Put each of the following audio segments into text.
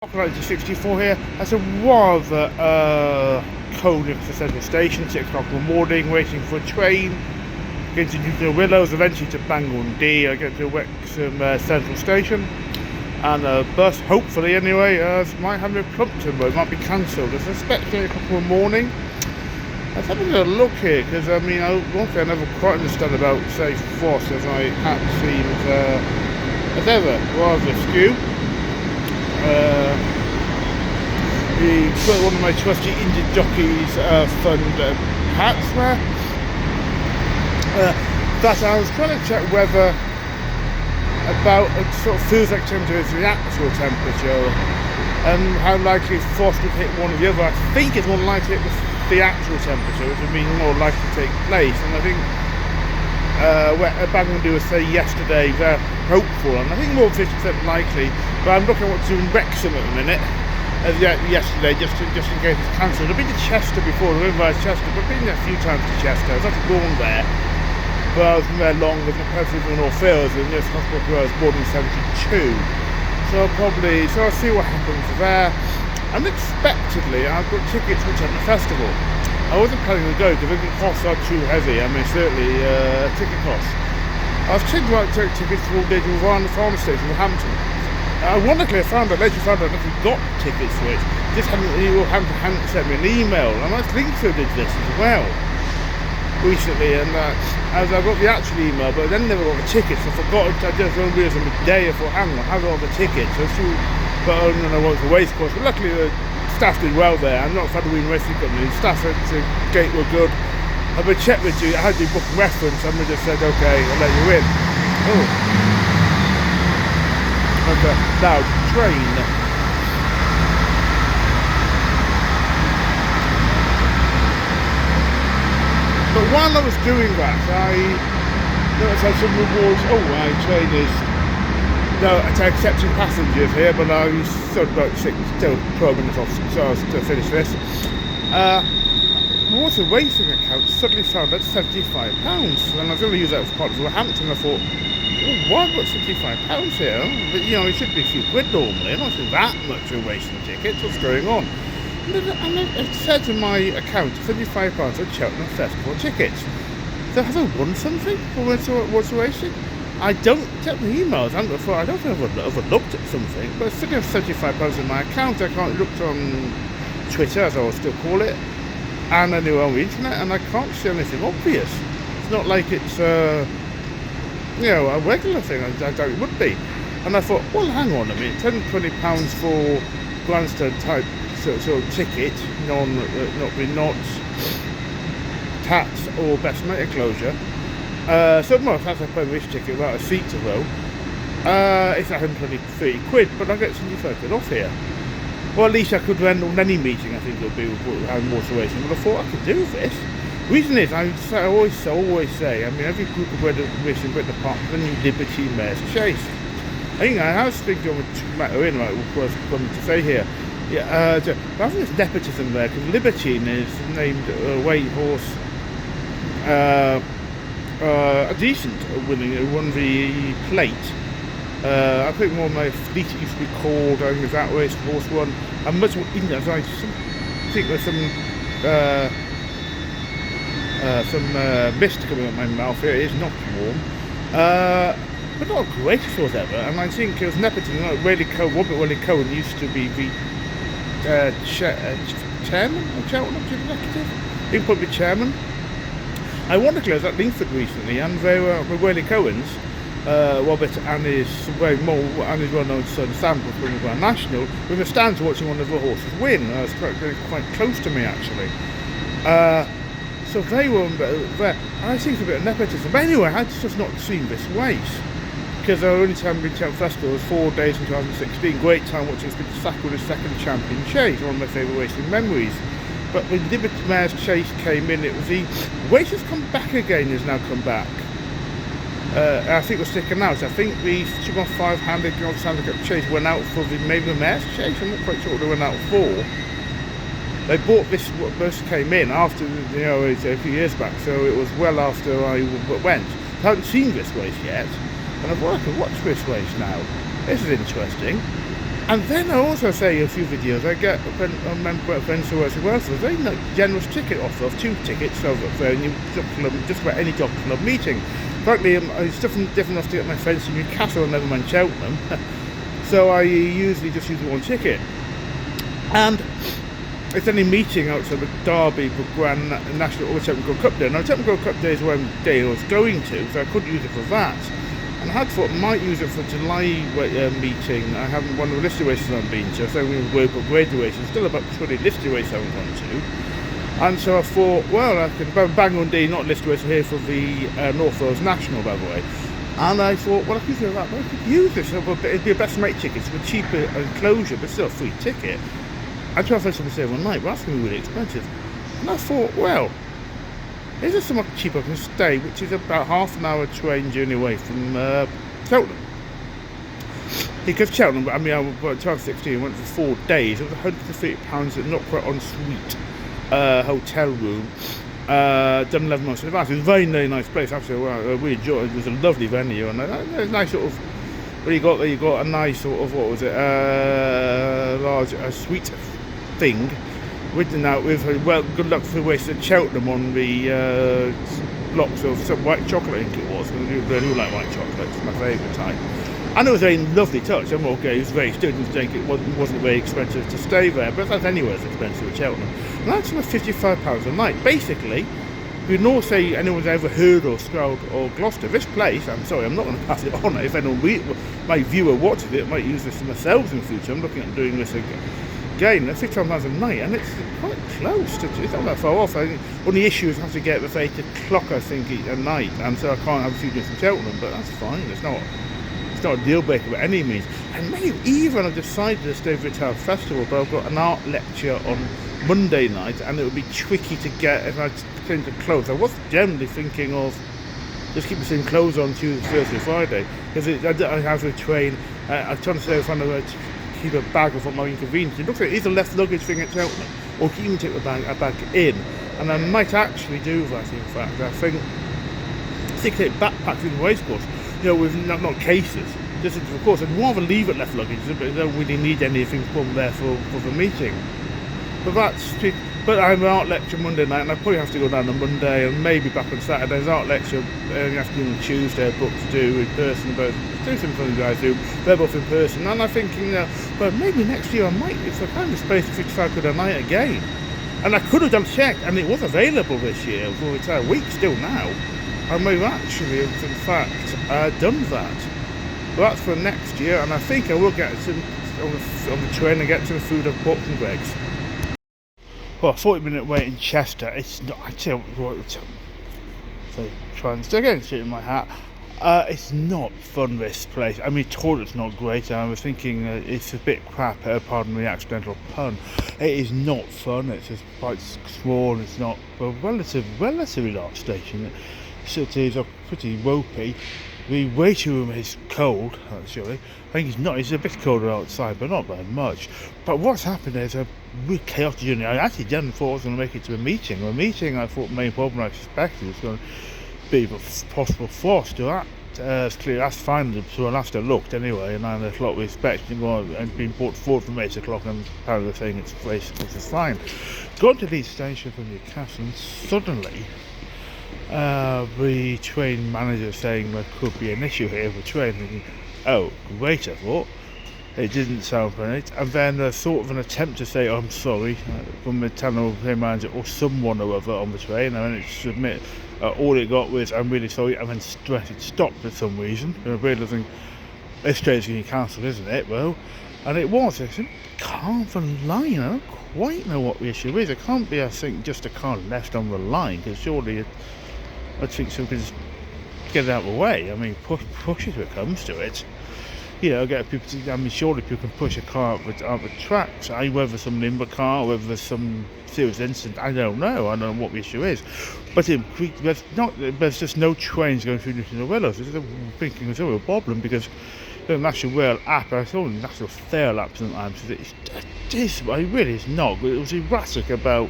Operator 64 here. That's a rather cold at the central station, 6 o'clock in the morning, waiting for a train. Getting to Newton Willows, eventually to Bangor D. I get to Wrexham Central Station. And a bus, hopefully anyway, might have no Plumpton Road, might be cancelled. I suspect it's 8 o'clock in the morning. I was having a look here, because I mean, one thing I never quite understand about, say, Frost, as I had seen as ever, rather askew. One of my trusty injured jockeys fund hats there. That I was trying to check whether about it sort of feels like temperature is the actual temperature and how likely frost would hit one or the other. I think it's more likely it was the actual temperature, which would be more likely to take place. And I think Bangor was say yesterday they're hopeful, and I think more than 50% likely. But I'm looking at what's in Wrexham at the minute. Yesterday, just in case it's cancelled. I've been to Chester before, I realised Chester, but I've been there a few times to Chester. I was actually born there, but I was there long as a person from North Wales, and this hospital where I was born in 72. So I'll see what happens there. Unexpectedly, I've got tickets which are at the festival. I wasn't planning to go because the costs are too heavy. I mean, certainly ticket costs. I was thinking about taking tickets for all day to Ryan the Farmer Station in Hampton. Ironically, I later found out that we got tickets for it. Just hadn't sent me an email, and I think so did this as well recently. And as I got the actual email, but I then never got the tickets. I forgot. I just only realised on the day I thought, hang on, I have all the tickets. But only when I went to racecourse. But luckily, the staff did well there. I'm not a fan of Wien Racing Company. The staff at the gate were good. I've been checked with you. I had your book reference, and we just said, okay, I'll let you in. Oh. Okay, now, train. But while I was doing that, I noticed I had some rewards. Oh, my train is... No, it's accepting passengers here, but I was still about 12 minutes off, so I was to finish this. Water racing account suddenly found that's £75, and I was going to use that for part of Hampton. I thought, oh, why have I got £75 here? But, you know, it should be a few quid normally. I'm not seeing that much for racing tickets. What's going on? And it said in my account, £75 for Cheltenham Festival tickets. So have I won something for water racing? I don't check the emails. I don't think I've overlooked at something, but I still have £75 in my account. I can't look on Twitter, as I will still call it, and anywhere on the internet, and I can't see anything obvious. It's not like it's you know, a regular thing. I doubt it would be. And I thought, well, hang on a minute, £10-20 for grandstand type sort of ticket, not tax or best mate enclosure. So well, that's a Premier League ticket without a seat to row. It's 120 quid, but I get 75 quid off here. Well, at least I could run on any meeting. I think it would be having water racing. But I thought I could do this. Reason is, I always say, I mean, every group of racing Britain apart from the new Liberty Mares Chase. I think I was thinking of a matter in, right, what was going to say here. Yeah, I think there's nepotism there, because Libertine is named weight horse. A decent winning, who won the plate. I think one of my fleet used to be called, I think it was that race horse one. I'm much more in as I think there's some mist coming out of my mouth here. It is not warm. But not a great horse ever, and I think it was nepotism. Robert Willie Cohen used to be the chairman of Cheltenham executive. He put the chairman. Ironically, I was at Linford recently, and they were Willie Cohen's, Robert and his well-known son Sam was winning Grand National. We were stands watching one of the horses win. It was quite close to me actually. So they were there, and I think it's a bit of nepotism. But anyway, I had just not seen this race because the only time I've been to Cheltenham Festival was 4 days in 2016. Great time watching Spin Sackle, the second champion chase, one of my favourite racing memories. But when Liberty Mares Chase came in, it was the race has come back again. Has now come back. I think we're sticking out. I think the 2x5 handicap chase went out for maybe the Mares Chase. I'm not quite sure what they went out for. They bought this came in after, you know, a few years back, so it was well after I went. I haven't seen this race yet, and I thought I could watch this race now. This is interesting. And then I also say a few videos, I get friends who work with a very generous ticket offer of 2 tickets over for any just about any dog club meeting. Frankly, it's different enough to get my friends in Newcastle and never mind Cheltenham, so I usually just use 1 ticket. And it's any meeting outside of Derby for Grand National or Cheltenham Cup Day. Now, Cheltenham Cup Day is one day I was going to, so I couldn't use it for that. And I had thought I might use it for July meeting. I haven't one of the listed races I've been to, so we've worked up grade races, still about 20 listed races I haven't gone to. And so I thought, well, I could Bangor Day, not listed race here for the North Wales National, by the way. And I thought, well, I could do that, but I could use this. It'd be a best mate ticket, it's a cheaper enclosure, but still a free ticket. I tried to find something to save one night, but that's going to be really expensive. And I thought, well, is there somewhere cheaper I can stay, which is about half an hour train journey away from Cheltenham. Because Cheltenham, I mean, I went 12-16, went for 4 days. It was £150 at not quite en suite hotel room. Done 11 months in advance. It was a very, very nice place. Actually, well, I really enjoyed it. It was a lovely venue, and a nice sort of. What you got there? You got a nice sort of, what was it? Large sweet thing. With well, good luck for the race at Cheltenham on the blocks of some white chocolate, I think it was. I do like white chocolate, it's my favourite type. And it was a lovely touch. I'm okay, it was very students think it wasn't very expensive to stay there, but that's anywhere as expensive at Cheltenham. And that's about £55 a night. Basically, you know, say anyone's ever heard or Stroud or Gloucester, this place, I'm sorry, I'm not going to pass it on. If anyone my viewer watches it, might use this for themselves in the future. I'm looking at doing this again. That's £55 a night, and it's quite close to, it's not that far off. I think one of the issues is I have to get the 8 o'clock, I think, at night, and so I can't have a few drinks in Cheltenham, but that's fine. It's not a deal breaker by any means. And maybe even I've decided to stay for the Town Festival, but I've got an art lecture on Monday night, and it would be tricky to get if I change the clothes. I was generally thinking of just keep the same clothes on Tuesday, Thursday, Friday, because I have a train. I'm trying to say if I'm going to keep a bag of what my inconvenience. It looks like it's a left luggage thing at Cheltenham, or even take a bag in, and I might actually do that. In fact, I think take backpacks in the racecourse, you know, with not cases. Just of course, I'd rather leave it left luggage, but I don't really need anything from there for the meeting. But I have an art lecture Monday night, and I probably have to go down on Monday and maybe back on Saturday. There's art lecture in the afternoon on Tuesday, a book to do in person, both do something you guys do. They're both in person, and I'm thinking, well, maybe next year I might, if I find this place, £55 a night again. And I could have done checked, and it was available this year for the entire week still now. I may have actually, in fact, done that. Well, that's for next year, and I think I will get some on the train and get some food at Pork and Greg's. Well, 40-minute wait in Chester. It's not. I tell you what. So try and stick again, shit in my hat. It's not fun, this place. I mean, toilet's not great. I was thinking it's a bit crap. Pardon the accidental pun. It is not fun. It's just quite small. It's not a relatively large station. Cities are pretty ropey. The waiting room is cold, actually. I think it's a bit colder outside, but not very much. But what's happened is a really chaotic journey. I actually didn't thought I was going to make it to a meeting. A meeting, I thought the main problem I suspected was going to be the possible frost. It's clear, that's fine. So I last I looked anyway, and 9 o'clock we expected and being brought forward from 8 o'clock, and apparently they're saying it's place, which is fine. Got to the station from Newcastle, and suddenly the train manager saying there could be an issue here with the train, thinking, oh great, I thought. It didn't sound right, and then sort of an attempt to say, oh, I'm sorry, from the train manager or someone or other on the train, and then it submit. All it got was, I'm really sorry, and then it stopped for some reason. Realising this train's going to be cancelled, isn't it? Well, and it was. I can't the line. I don't quite know what the issue is. It can't be, I think, just a car left on the line, because surely I think someone can just get it out of the way. I mean, push it if it comes to it. You know, get people to, I mean, surely people can push a car out the tracks. Whether someone in the car, whether there's some serious incident, I don't know. I don't know what the issue is. But there's just no trains going through Newton Willows. I'm thinking it's a problem, because the National Rail app, I saw the National Fair app sometimes, it really is not. It was erratic about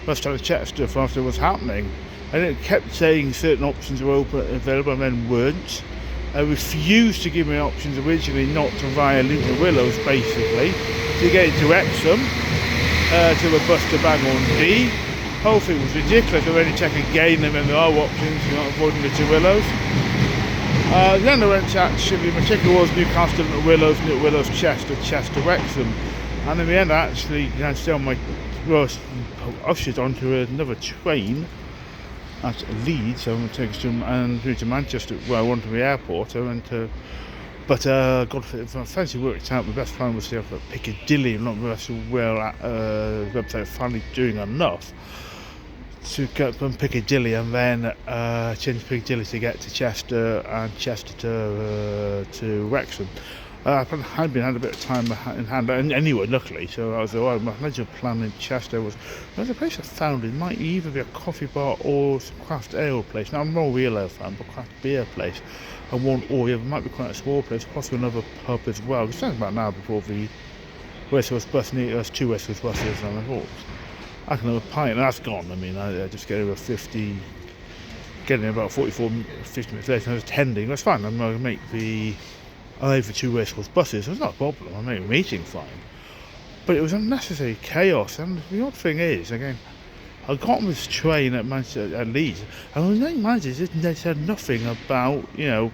us trying to check stuff after what's happening. And it kept saying certain options were available and then weren't. refused to give me options originally not to via Luton Willows, basically, to get into Wrexham, to a bus to Bangor and D. Whole thing was ridiculous. I only check again, and then there are options, you're not avoiding the two Willows. Then I went to actually, my ticket was Newcastle, Luton Willows, Chester, Wrexham. And in the end, I actually stay on my, well, ushered onto another train at Leeds, so I'm going to take us through to Manchester, well, I went to the airport, I went to, but God, if I fancy worked out, the best plan was to have Piccadilly, not very well at the website finally doing enough to get from Piccadilly and then change Piccadilly to get to Chester and Chester to Wrexham. I had a bit of time in hand, and anyway, luckily, so I was alright. My original plan in Chester was, there's a place I found, it might either be a coffee bar or some craft ale place. Now, I'm not a real ale fan, but craft beer place. I want, or yeah, it might be quite a small place, possibly another pub as well. It's talking about now before the Racecourse bus, there's 2 Racecourse buses, and I thought, I can have a pint, and that's gone. I mean, I just get over 50, getting about 44, 50 minutes later, I was attending, that's fine, I'm going to make I over 2 Racecourse buses, it's not a problem, I made a meeting fine. But it was unnecessary chaos, and the odd thing is, again, I got on this train at Leeds, and the managers, they said nothing about,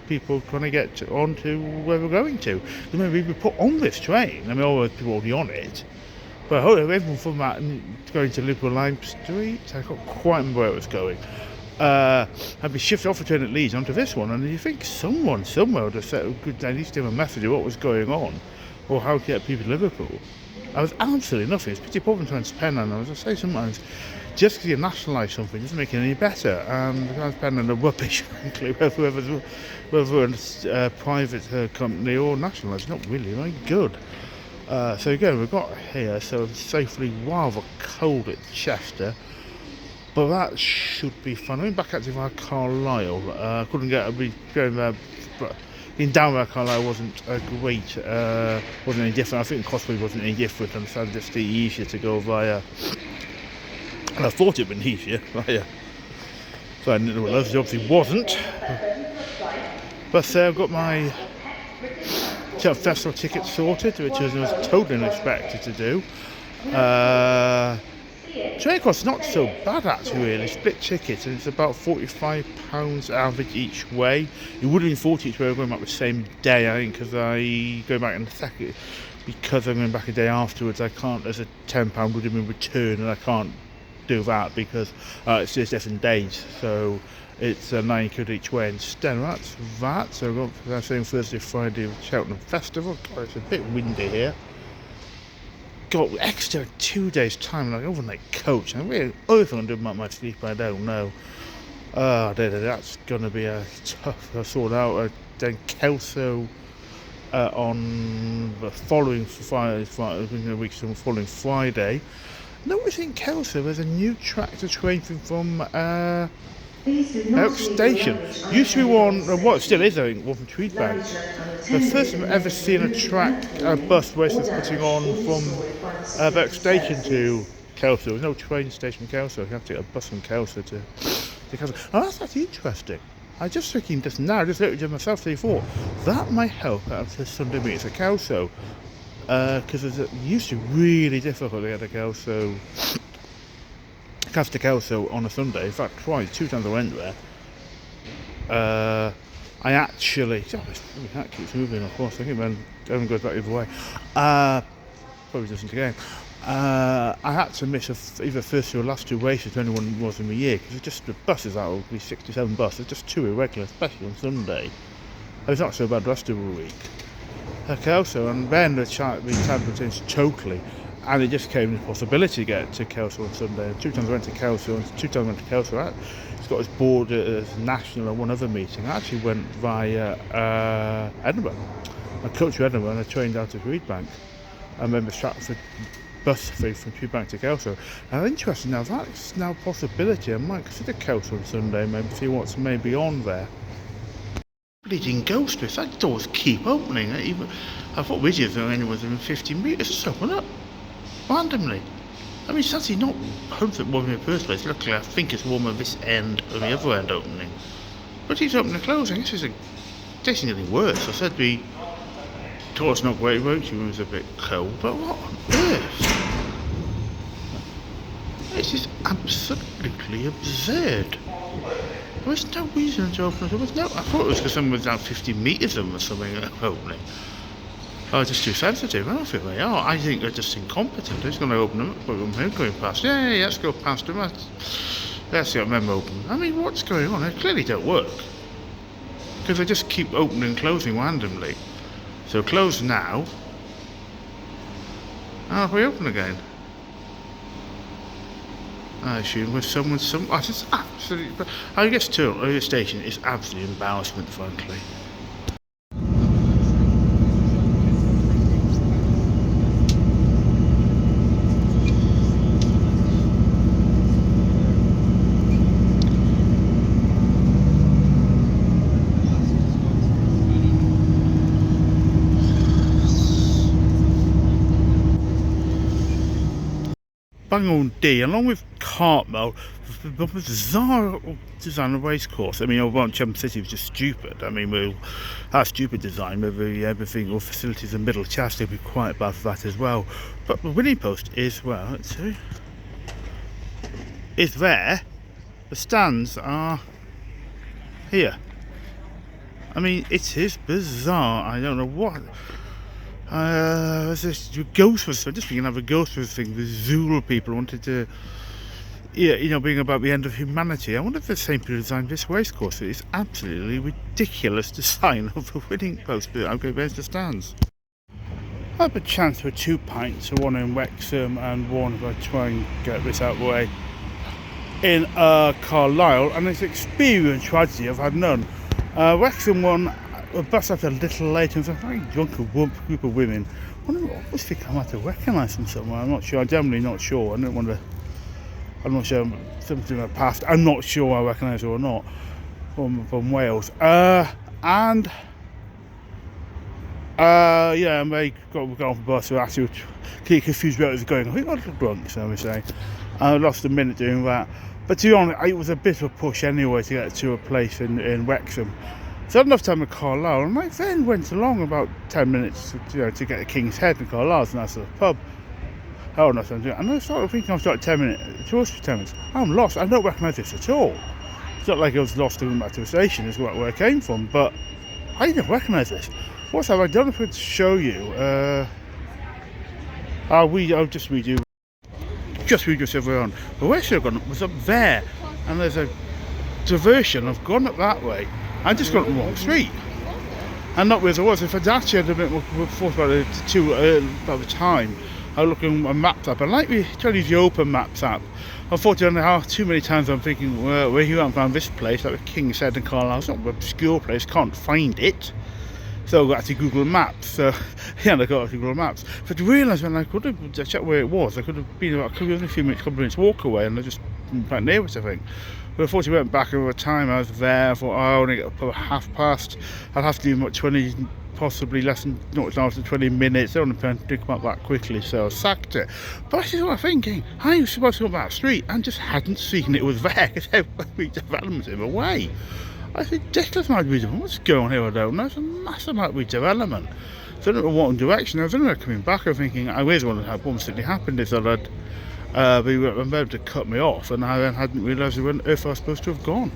people trying to get onto where we're going to. They may be put on this train, I mean, all the people already on it, but everyone from that going to Liverpool Lime Street, I can't quite remember where it was going. Had been shifted off the train at Leeds onto this one, and you think someone somewhere would have said, at least give a message of what was going on, or how to get people to Liverpool. I was absolutely nothing. It's pretty important to spend, and as I say sometimes, just because you nationalise something doesn't make it any better. And the Transparent are rubbish, frankly, whether it's a private company or nationalised, not really very good. So again, we've got here, so I'm safely rather cold at Chester. But that should be fun. I went back actually via Carlisle. Couldn't get going there. Being down via Carlisle wasn't great. Wasn't any different. I think the cost wasn't any different. And so just easier to go via. And I thought it'd been easier via. So I didn't know what else. It obviously wasn't. But I've got my festival ticket sorted, which I was totally unexpected to do. Train cost not so bad actually, really. Split ticket, and it's about £45 average each way. It would have been 40 each way going back the same day, I think, because I go back in the second, because I'm going back a day afterwards. I can't. There's a £10 would have been return, and I can't do that because it's just different days. So it's £9 each way instead. That's that. So I've got the same Thursday, Friday with Cheltenham Festival. God, it's a bit windy here. Got extra 2 days time, like overnight coach. And really, if I'm going to do about my sleep, I don't know. That's going to be a tough sort out. Then Kelso on the following following Friday. Noticing Kelso, there's a new tractor train from Oak Station. Used to be one, what it still is, I think, one from Tweedbank. The first time I've ever seen a bus race was putting on from Oak Station to Kelso. There's no train station in Kelso. You have to get a bus from Kelso to Kelso. Oh, that's actually interesting. I just thinking just now, just looked at myself, and thought that might help out to Sunday meetings at Kelso. Because it used to be really difficult to get to Kelso. Kelso on a Sunday. In fact, twice, 2 times I went there. I actually, that keeps moving, of course. I think then everyone goes back the other way. Probably doesn't again. I had to miss either first or last 2 races, depending on when it was in the year, because just the buses out will be 67 buses, just 2 irregular, especially on Sunday. It's not so bad the rest of the week. Kelso, and then the time changed totally. And it just came the possibility to get to Kelso on Sunday. 2 times I went to Kelso, and 2 times I went to Kelso. He's got his board as national and one other meeting. I actually went via Edinburgh. I coached to Edinburgh and I trained out of Tweedbank. I remember Stratford bus thing from Tweedbank to Kelso. And interesting now, that's now a possibility. I might consider Kelso on Sunday, maybe see what's maybe on there. Bleeding ghost with that doors keep opening. Even I thought videos were only within 15 metres, just open up. Randomly. I mean, it's actually not 100% warm in the first place. Luckily, I think it's warmer this end or the other end opening. But it's opening and closing. This is a tasting getting worse. I said the tour's not great, waiting room was a bit cold, but what on earth? This is absolutely absurd. There was no reason to open it. I thought it was because someone was down 50 metres of them or something opening. Oh, just too sensitive. I don't think they are. I think they're just incompetent. They're just going to open them up, going past. Yeah, let's go past them. Let's get them open. I mean, what's going on? They clearly don't work. Because they just keep opening and closing randomly. So close now. And we open again. I assume with someone, I just absolutely. I guess the station is absolutely embarrassment, frankly. Bangor D, along with Cartmel, the bizarre design of racecourse. I mean, Old Chum City was just stupid. I mean, our stupid design with everything, all facilities in Middle Chester, would be quite bad for that as well. But the winning post is, well, let's see, is there. The stands are here. I mean, it is bizarre. I don't know what. This Ghostbusters. I'm just thinking of a Ghostbusters thing. The Zulu people wanted to, being about the end of humanity. I wonder if the same people designed this racecourse. It's absolutely ridiculous design of the winning post. Okay, there's the stands. I have a chance for 2 pints, one in Wrexham and one if I try and get this out of the way in Carlisle, and it's experience tragedy. I've had none. Wrexham one. The bus left a little late, and I was a very drunk group of women. I always think I might have recognised them somewhere. I'm not sure. I'm generally not sure. I'm not sure. Something in my past. I'm not sure I recognise her or not from Wales. And they got off the bus. So actually, getting confused about what was going on. I think I got a little drunk, so I say. I lost a minute doing that. But to be honest, it was a bit of a push anyway to get to a place in Wrexham. So I had enough time at Carlisle, and I then went along about 10 minutes to get to King's Head in Carlisle, and that's a pub. Oh, no, and I started thinking after like 10 minutes, 10 minutes, I'm lost. I don't recognise this at all. It's not like I was lost going back to the station, is where I came from, but I didn't recognise this. What's that? I don't know if I could show you. I'll just read you. Just read this everyone. But where should have gone was up there, and there's a diversion. I've gone up that way. I just got up the wrong street, and not where I was. If I'd actually had a bit more thought about it by the time, I was looking at maps up. I like to use the Open Maps app. Unfortunately, too many times I'm thinking, well, where you haven't found this place, like King's Head and Carlisle, it's not an obscure place, can't find it. So I got to Google Maps. So yeah, I got to Google Maps. But I realised when I could have checked where it was, I could have been about a few minutes walk away, and I just quite near it, I think. But unfortunately, I went back over time. I was there. I thought, I only get up about 5:30. I'd have to do about 20, possibly less than, not after 20 minutes. I don't want to come up that quickly, so I sacked it. But this is what I'm thinking. I was supposed to go up that street and just hadn't seen it was there because every development in the way. I said, ridiculous amount of redevelopment. What's going on here? I don't know. It's a massive amount of redevelopment. So I don't know what direction. I was anyway coming back. I'm thinking, I always wondered how one thing happened is that they were able to cut me off, and I then hadn't realised where on earth I was supposed to have gone.